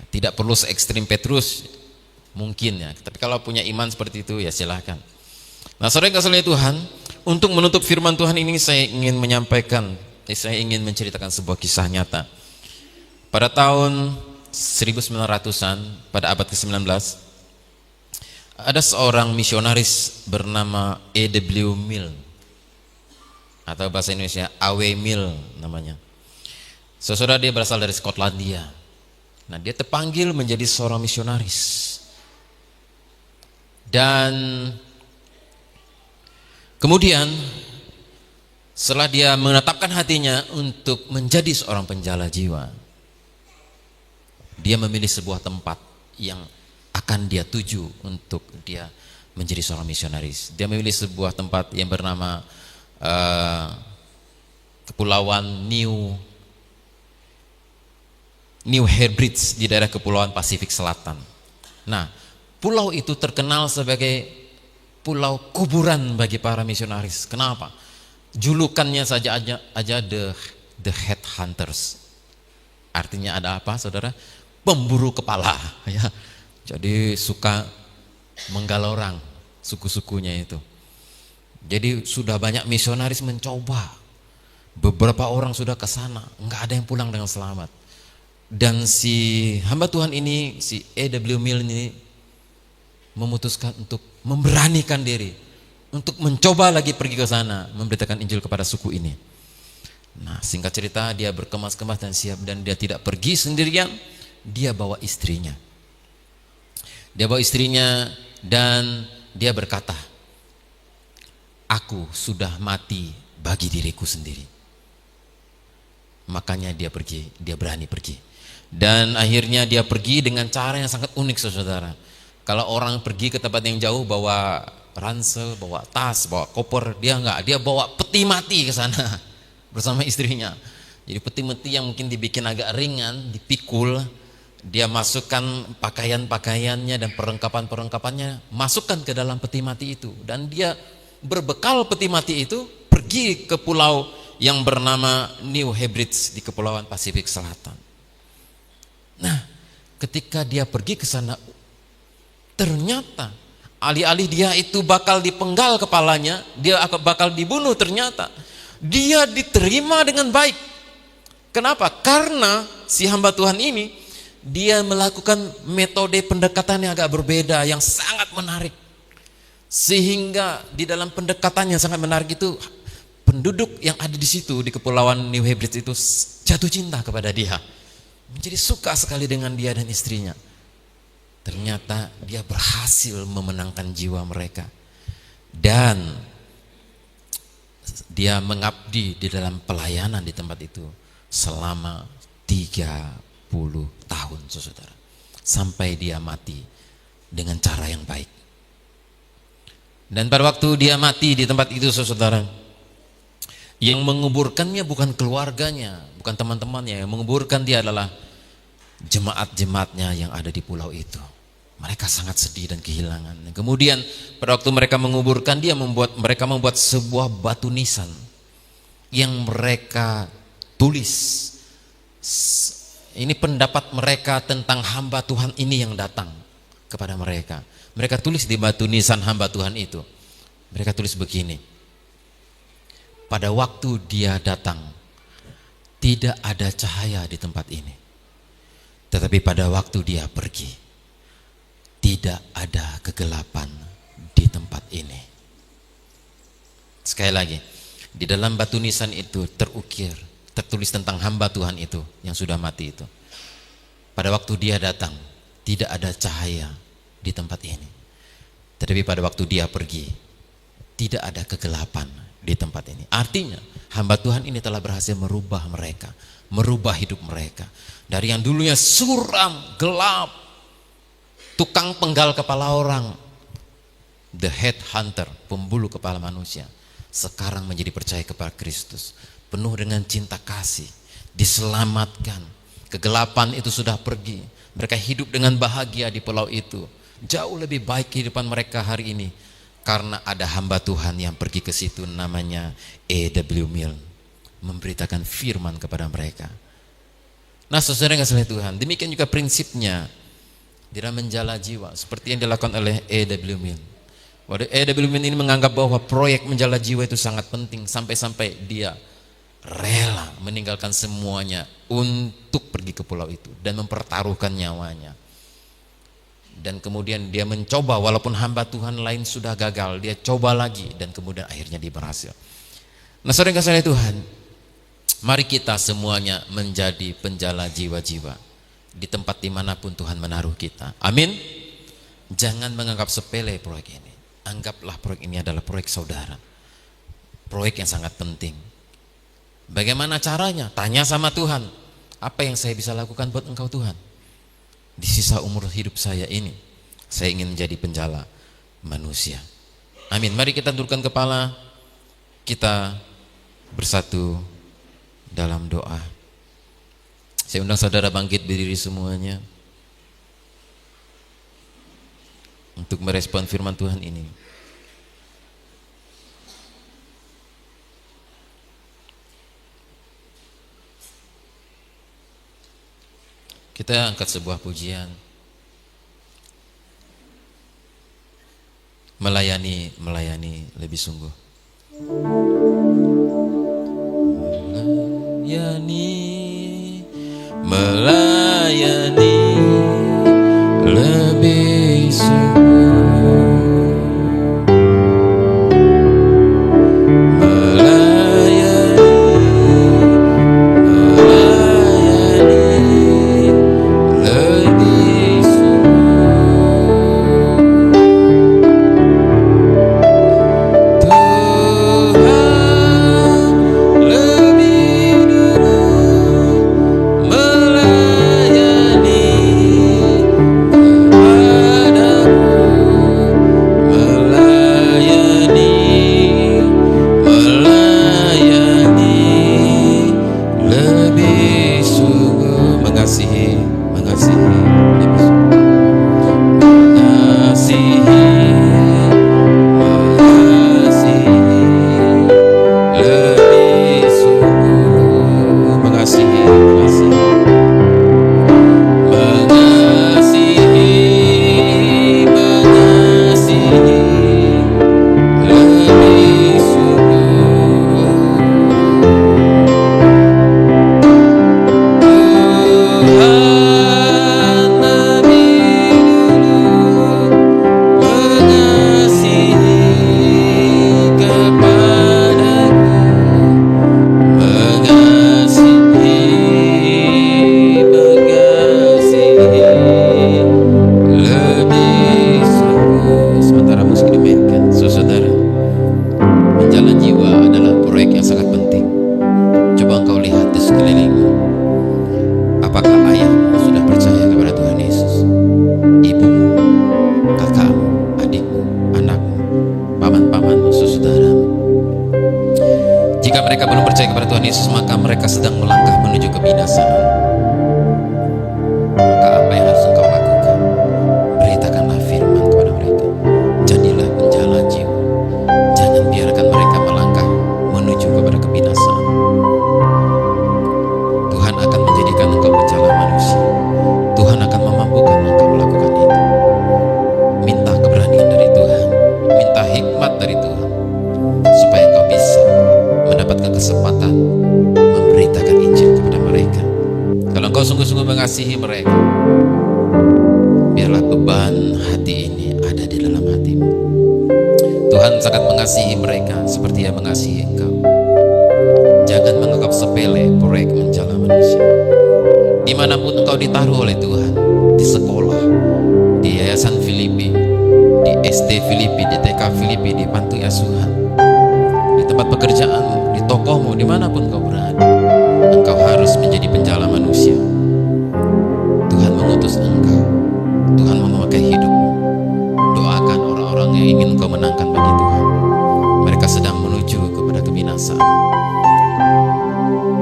Tidak perlu se ekstrim Petrus, mungkin ya. Tapi kalau punya iman seperti itu ya silakan. Nah, saudara yang kasih Tuhan, untuk menutup firman Tuhan ini saya ingin menceritakan sebuah kisah nyata. Pada tahun 1900-an, pada abad ke-19, ada seorang misionaris bernama E.W. Milne, atau bahasa Indonesia A.W. Milne namanya. Saudara, dia berasal dari Skotlandia. Nah, dia terpanggil menjadi seorang misionaris. Dan kemudian setelah dia menetapkan hatinya untuk menjadi seorang penjala jiwa, dia memilih sebuah tempat yang akan dia tuju untuk dia menjadi seorang misionaris. Dia memilih sebuah tempat yang bernama Kepulauan New Hebrides di daerah Kepulauan Pasifik Selatan. Nah, pulau itu terkenal sebagai pulau kuburan bagi para misionaris. Kenapa? Julukannya saja aja the Headhunters. Artinya ada apa, saudara? Pemburu kepala, ya. Jadi suka menggal orang, suku-sukunya itu. Jadi sudah banyak misionaris mencoba. Beberapa orang sudah ke sana, enggak ada yang pulang dengan selamat. Dan si hamba Tuhan ini, si E.W. Milne ini memutuskan untuk memberanikan diri untuk mencoba lagi pergi ke sana memberitakan Injil kepada suku ini. Nah, singkat cerita, dia berkemas-kemas dan siap, dan dia tidak pergi sendirian. Dia bawa istrinya. Dan dia berkata, "Aku sudah mati bagi diriku sendiri." Makanya dia berani pergi. Dan akhirnya dia pergi dengan cara yang sangat unik, saudara. Kalau orang pergi ke tempat yang jauh bawa ransel, bawa tas, bawa koper, dia enggak, dia bawa peti mati ke sana bersama istrinya. Jadi peti mati yang mungkin dibikin agak ringan, dipikul, dia masukkan pakaian-pakaiannya dan perlengkapan-perlengkapannya, masukkan ke dalam peti mati itu, dan dia berbekal peti mati itu pergi ke pulau yang bernama New Hebrides di Kepulauan Pasifik Selatan. Nah, ketika dia pergi ke sana, ternyata alih-alih dia itu bakal dipenggal kepalanya, dia bakal dibunuh, ternyata dia diterima dengan baik. Kenapa? Karena si hamba Tuhan ini dia melakukan metode pendekatan yang agak berbeda, yang sangat menarik. Sehingga di dalam pendekatan yang sangat menarik itu, penduduk yang ada di situ di Kepulauan New Hebrides itu jatuh cinta kepada dia, menjadi suka sekali dengan dia dan istrinya. Ternyata dia berhasil memenangkan jiwa mereka, dan dia mengabdi di dalam pelayanan di tempat itu selama 30 tahun, saudara, sampai dia mati dengan cara yang baik. Dan pada waktu dia mati di tempat itu, saudara, yang menguburkannya bukan keluarganya, bukan teman-temannya, yang menguburkan dia adalah jemaat-jemaatnya yang ada di pulau itu. Mereka sangat sedih dan kehilangan. Kemudian pada waktu mereka menguburkan dia, mereka membuat sebuah batu nisan yang mereka tulis. Ini pendapat mereka tentang hamba Tuhan ini yang datang kepada mereka. Mereka tulis di batu nisan hamba Tuhan itu. Mereka tulis begini: "Pada waktu dia datang, tidak ada cahaya di tempat ini. Tetapi pada waktu dia pergi, tidak ada kegelapan di tempat ini." Sekali lagi, di dalam batu nisan itu tertulis tentang hamba Tuhan itu yang sudah mati itu. Pada waktu dia datang, tidak ada cahaya di tempat ini. Tetapi pada waktu dia pergi, tidak ada kegelapan di tempat ini. Artinya, hamba Tuhan ini telah berhasil merubah mereka, merubah hidup mereka. Dari yang dulunya suram, gelap, tukang penggal kepala orang, the headhunter, pembulu kepala manusia, sekarang menjadi percaya kepada Kristus, penuh dengan cinta kasih, diselamatkan, Kegelapan itu sudah pergi. Mereka hidup dengan bahagia di pulau itu. Jauh lebih baik kehidupan mereka hari ini karena ada hamba Tuhan yang pergi ke situ, namanya E.W. Milne, memberitakan firman kepada mereka. Nah, saudara yang kasih Tuhan, demikian juga prinsipnya di dalam menjala jiwa seperti yang dilakukan oleh E.W. Milne. E.W. Milne ini menganggap bahwa proyek menjala jiwa itu sangat penting, sampai-sampai dia rela meninggalkan semuanya untuk pergi ke pulau itu dan mempertaruhkan nyawanya. Dan kemudian dia mencoba, walaupun hamba Tuhan lain sudah gagal, dia coba lagi dan kemudian akhirnya dia berhasil. Nah, saudara yang kasih Tuhan, mari kita semuanya menjadi penjala jiwa-jiwa di tempat dimanapun Tuhan menaruh kita. Amin. Jangan menganggap sepele proyek ini. Anggaplah proyek ini adalah proyek saudara, proyek yang sangat penting. Bagaimana caranya? Tanya sama Tuhan, apa yang saya bisa lakukan buat Engkau Tuhan? Di sisa umur hidup saya ini, saya ingin menjadi penjala manusia. Amin. Mari kita tundukkan kepala, kita bersatu dalam doa. Saya undang saudara bangkit berdiri semuanya untuk merespon firman Tuhan ini. Kita angkat sebuah pujian, melayani lebih sungguh. Melayani lebih sungguh.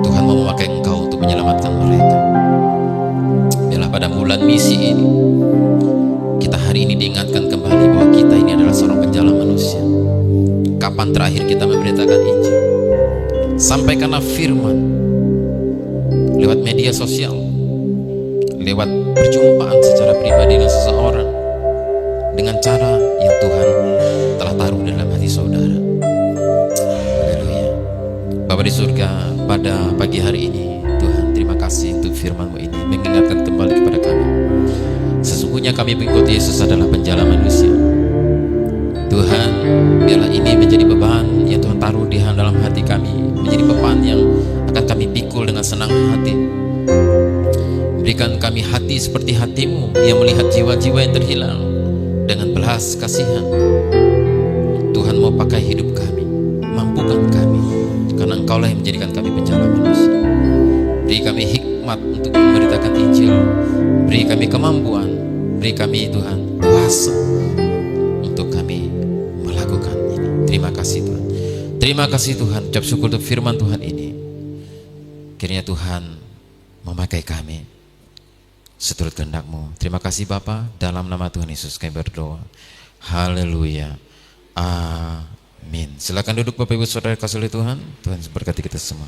Tuhan mau memakai engkau untuk menyelamatkan mereka. ini. Kita hari ini diingatkan kembali bahwa kita ini adalah seorang penjala manusia. Kapan terakhir kita memberitakan Injil? Sampaikanlah firman lewat media sosial, lewat perjumpaan secara pribadi dengan seseorang, dengan cara yang Tuhan telah taruh dalam hati saudara. Haleluya. Bapa di surga, pada pagi hari ini Tuhan, terima kasih untuk firman-Mu ini mengingatkan kembali kepada kami. Sesungguhnya kami mengikuti Yesus adalah penjala manusia. Tuhan, biarlah ini menjadi beban yang Tuhan taruh di dalam hati kami, menjadi beban yang akan kami pikul dengan senang hati. Berikan kami hati seperti hati-Mu yang melihat jiwa-jiwa yang terhilang dengan belas kasihan. Tuhan mau pakai hidup kami, mampukan kami, karena Engkau-lah yang menjadikan kami penjala manusia. Beri kami hikmat untuk memberitakan Injil, beri kami kemampuan, beri kami Tuhan kuasa untuk kami melakukan ini. Terima kasih Tuhan. Terima kasih Tuhan, ucap syukur untuk firman Tuhan ini. Kiranya Tuhan memakai kami seturut kehendak-Mu. Terima kasih Bapa, dalam nama Tuhan Yesus kami berdoa. Haleluya. Amin. Silakan duduk Bapak Ibu Saudara kasih oleh Tuhan. Tuhan berkati kita semua.